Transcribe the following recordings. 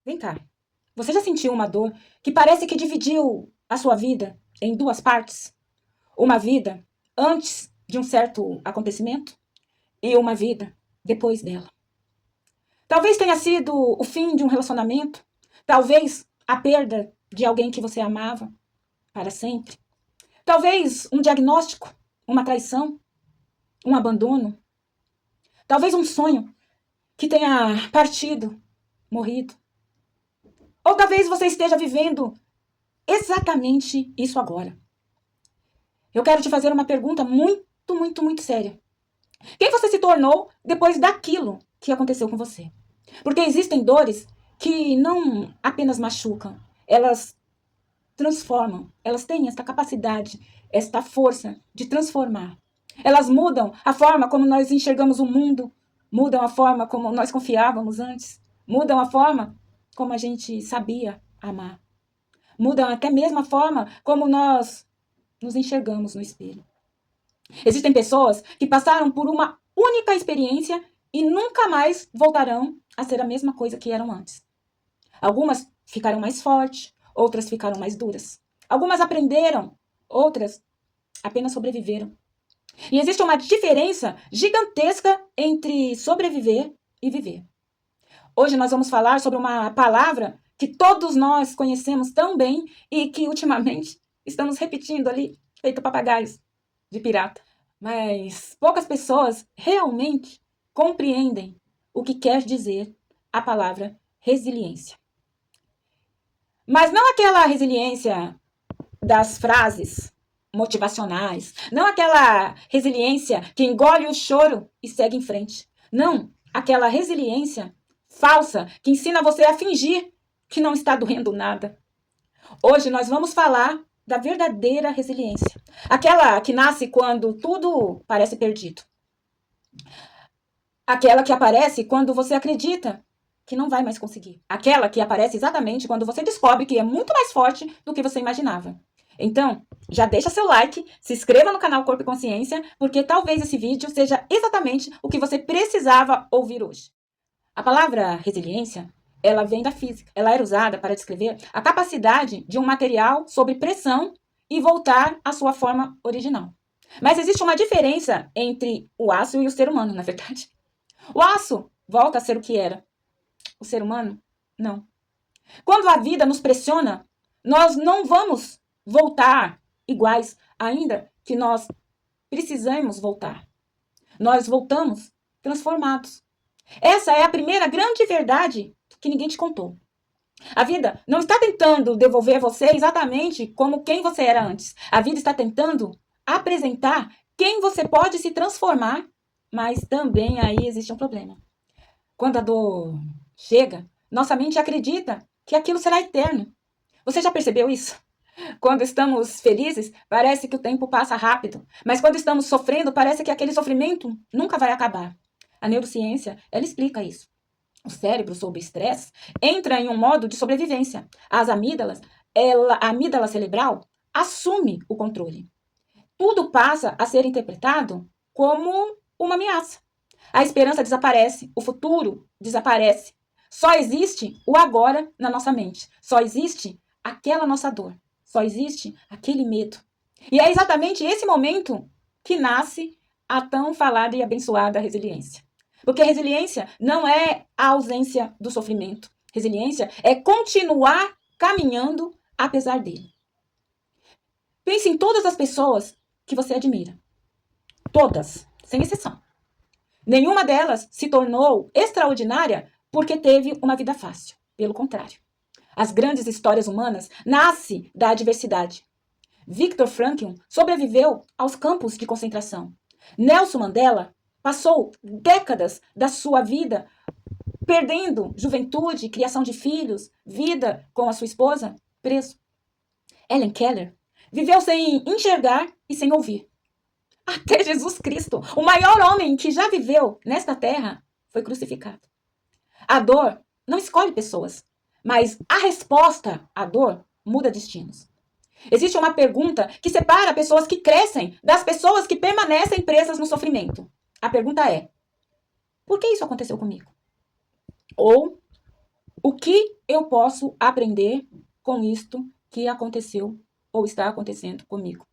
Vem cá. Você já sentiu uma dor que parece que dividiu a sua vida em duas partes? Uma vida antes de um certo acontecimento e uma vida depois dela. Talvez tenha sido o fim de um relacionamento, talvez a perda de alguém que você amava para sempre. Talvez um diagnóstico, uma traição, um abandono. Talvez um sonho que tenha partido, morrido. Ou talvez você esteja vivendo exatamente isso agora. Eu quero te fazer uma pergunta muito séria. Quem você se tornou depois daquilo que aconteceu com você? Porque existem dores que não apenas machucam, elas transformam, elas têm esta capacidade, esta força de transformar. Elas mudam a forma como nós enxergamos o mundo, mudam a forma como nós confiávamos antes, mudam a forma como a gente sabia amar, mudam até mesmo a forma como nós nos enxergamos no espelho. Existem pessoas que passaram por uma única experiência e nunca mais voltarão a ser a mesma coisa que eram antes. Algumas ficaram mais fortes, outras ficaram mais duras. Algumas aprenderam, outras apenas sobreviveram. E existe uma diferença gigantesca entre sobreviver e viver. Hoje nós vamos falar sobre uma palavra que todos nós conhecemos tão bem e que ultimamente estamos repetindo ali, feito papagaios de pirata. Mas poucas pessoas realmente compreendem o que quer dizer a palavra resiliência. Mas não aquela resiliência das frases motivacionais, não aquela resiliência que engole o choro e segue em frente. Não, aquela resiliência falsa que ensina você a fingir que não está doendo nada. Hoje nós vamos falar da verdadeira resiliência, aquela que nasce quando tudo parece perdido. Aquela que aparece quando você acredita que não vai mais conseguir. Aquela que aparece exatamente quando você descobre que é muito mais forte do que você imaginava. Então, já deixa seu like, se inscreva no canal Corpo e Consciência, porque talvez esse vídeo seja exatamente o que você precisava ouvir hoje. A palavra resiliência, ela vem da física. Ela era usada para descrever a capacidade de um material sob pressão e voltar à sua forma original. Mas existe uma diferença entre o aço e o ser humano, na verdade. O aço volta a ser o que era. O ser humano, não. Quando a vida nos pressiona, nós não vamos voltar iguais, ainda que nós precisamos voltar. Nós voltamos transformados. Essa é a primeira grande verdade que ninguém te contou. A vida não está tentando devolver você exatamente como quem você era antes. A vida está tentando apresentar quem você pode se transformar, mas também aí existe um problema. Quando a dor chega, nossa mente acredita que aquilo será eterno. Você já percebeu isso? Quando estamos felizes, parece que o tempo passa rápido, mas quando estamos sofrendo, parece que aquele sofrimento nunca vai acabar. A neurociência, ela explica isso. O cérebro, sob estresse, entra em um modo de sobrevivência. As amígdalas, a amígdala cerebral assume o controle. Tudo passa a ser interpretado como uma ameaça. A esperança desaparece, o futuro desaparece. Só existe o agora na nossa mente. Só existe aquela nossa dor. Só existe aquele medo. E é exatamente esse momento que nasce a tão falada e abençoada resiliência. Porque resiliência não é a ausência do sofrimento. Resiliência é continuar caminhando apesar dele. Pense em todas as pessoas que você admira. Todas, sem exceção. Nenhuma delas se tornou extraordinária porque teve uma vida fácil. Pelo contrário. As grandes histórias humanas nascem da adversidade. Viktor Frankl sobreviveu aos campos de concentração. Nelson Mandela passou décadas da sua vida perdendo juventude, criação de filhos, vida com a sua esposa, preso. Helen Keller viveu sem enxergar e sem ouvir. Até Jesus Cristo, o maior homem que já viveu nesta terra, foi crucificado. A dor não escolhe pessoas, mas a resposta à dor muda destinos. Existe uma pergunta que separa pessoas que crescem das pessoas que permanecem presas no sofrimento. A pergunta é: por que isso aconteceu comigo? Ou O que eu posso aprender com isto que aconteceu ou está acontecendo comigo?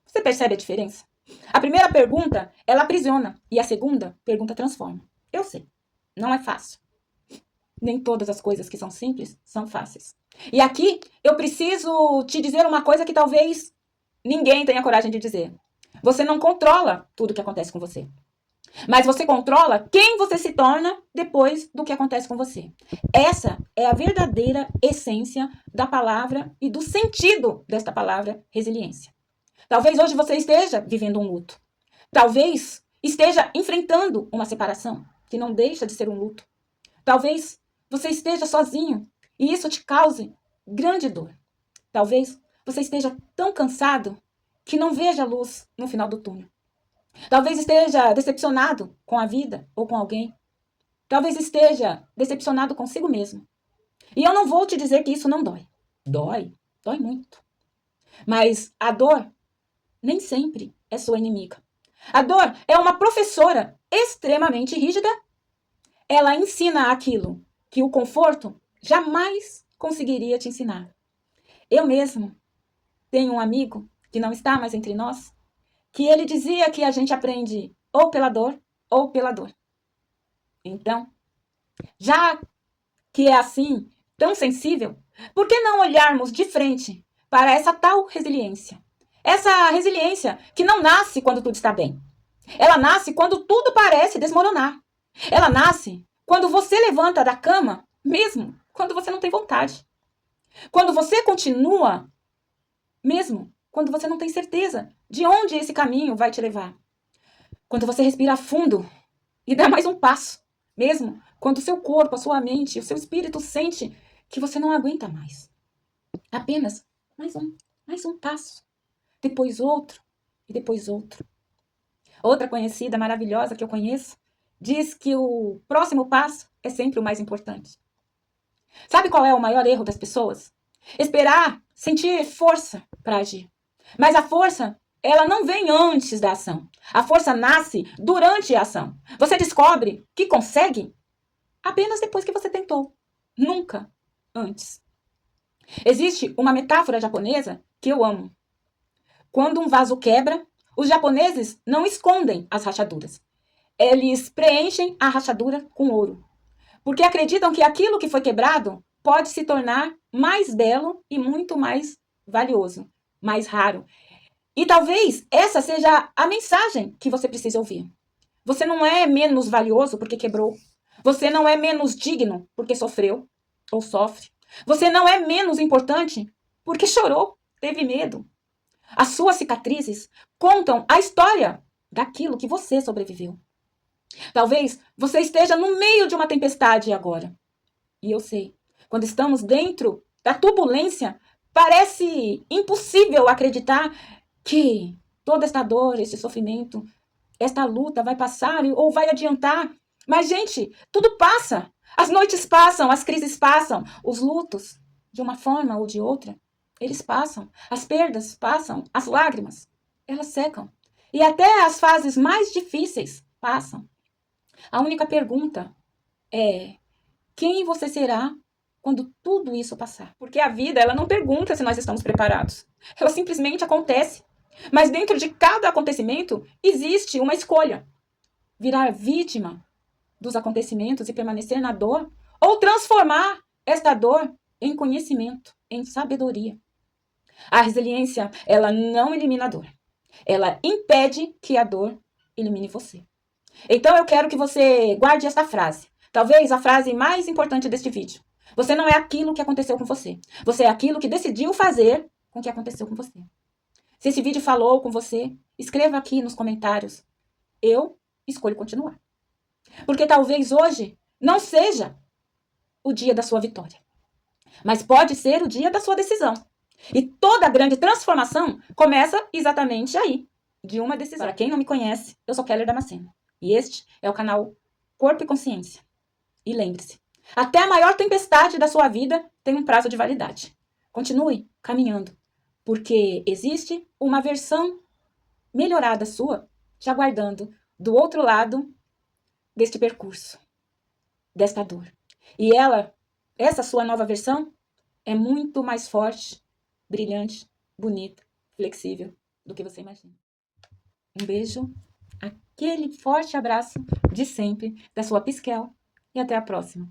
Você percebe a diferença? A primeira pergunta, ela aprisiona. E a segunda pergunta transforma. Eu sei, não é fácil. Nem todas as coisas que são simples são fáceis. E aqui eu preciso te dizer uma coisa que talvez ninguém tenha coragem de dizer. Você não controla tudo que acontece com você. Mas você controla quem você se torna depois do que acontece com você. Essa é a verdadeira essência da palavra e do sentido desta palavra resiliência. Talvez hoje você esteja vivendo um luto. Talvez esteja enfrentando uma separação, que não deixa de ser um luto. Talvez você esteja sozinho e isso te cause grande dor. Talvez você esteja tão cansado que não veja a luz no final do túnel. Talvez esteja decepcionado com a vida ou com alguém. Talvez esteja decepcionado consigo mesmo. E eu não vou te dizer que isso não dói. Dói muito. Mas a dor nem sempre é sua inimiga. A dor é uma professora extremamente rígida. Ela ensina aquilo que o conforto jamais conseguiria te ensinar. Eu mesmo tenho um amigo que não está mais entre nós, que ele dizia que a gente aprende ou pela dor ou pela dor. Então, já que é assim, tão sensível, por que não olharmos de frente para essa tal resiliência? Essa resiliência que não nasce quando tudo está bem. Ela nasce quando tudo parece desmoronar. Ela nasce quando você levanta da cama, mesmo quando você não tem vontade. Quando você continua, mesmo quando você não tem certeza de onde esse caminho vai te levar. Quando você respira fundo e dá mais um passo, mesmo quando o seu corpo, a sua mente, o seu espírito sente que você não aguenta mais. Apenas mais um passo, depois outro e depois outro. Outra conhecida maravilhosa que eu conheço diz que o próximo passo é sempre o mais importante. Sabe qual é o maior erro das pessoas? Esperar sentir força para agir. Mas a força, ela não vem antes da ação. A força nasce durante a ação. Você descobre que consegue apenas depois que você tentou. Nunca antes. Existe uma metáfora japonesa que eu amo. Quando um vaso quebra, os japoneses não escondem as rachaduras. Eles preenchem a rachadura com ouro. Porque acreditam que aquilo que foi quebrado pode se tornar mais belo e muito mais valioso, mais raro. E talvez essa seja a mensagem que você precisa ouvir. Você não é menos valioso porque quebrou. Você não é menos digno porque sofreu ou sofre. Você não é menos importante porque chorou, teve medo. As suas cicatrizes contam a história daquilo que você sobreviveu. Talvez você esteja no meio de uma tempestade agora. E eu sei, quando estamos dentro da turbulência, parece impossível acreditar que toda esta dor, esse sofrimento, esta luta vai passar ou vai adiantar. Mas, gente, tudo passa. As noites passam, as crises passam, os lutos, de uma forma ou de outra, eles passam. As perdas passam, as lágrimas, elas secam. E até as fases mais difíceis passam. A única pergunta é: quem você será quando tudo isso passar? Porque a vida, ela não pergunta se nós estamos preparados. Ela simplesmente acontece. Mas dentro de cada acontecimento existe uma escolha: virar vítima dos acontecimentos e permanecer na dor, ou transformar esta dor em conhecimento, em sabedoria. A resiliência, ela não elimina a dor. Ela impede que a dor elimine você. Então eu quero que você guarde esta frase. Talvez a frase mais importante deste vídeo. Você não é aquilo que aconteceu com você. Você é aquilo que decidiu fazer com o que aconteceu com você. Se esse vídeo falou com você, escreva aqui nos comentários. Eu escolho continuar. Porque talvez hoje não seja o dia da sua vitória. Mas pode ser o dia da sua decisão. E toda grande transformação começa exatamente aí, de uma decisão. Para quem não me conhece, eu sou Keller Damasceno. E este é o canal Corpo e Consciência. E lembre-se, até a maior tempestade da sua vida tem um prazo de validade. Continue caminhando, porque existe uma versão melhorada sua te aguardando do outro lado deste percurso, desta dor. E ela Essa sua nova versão é muito mais forte, brilhante, bonita, flexível do que você imagina. Um beijo, aquele forte abraço de sempre da sua Pisquel e até a próxima.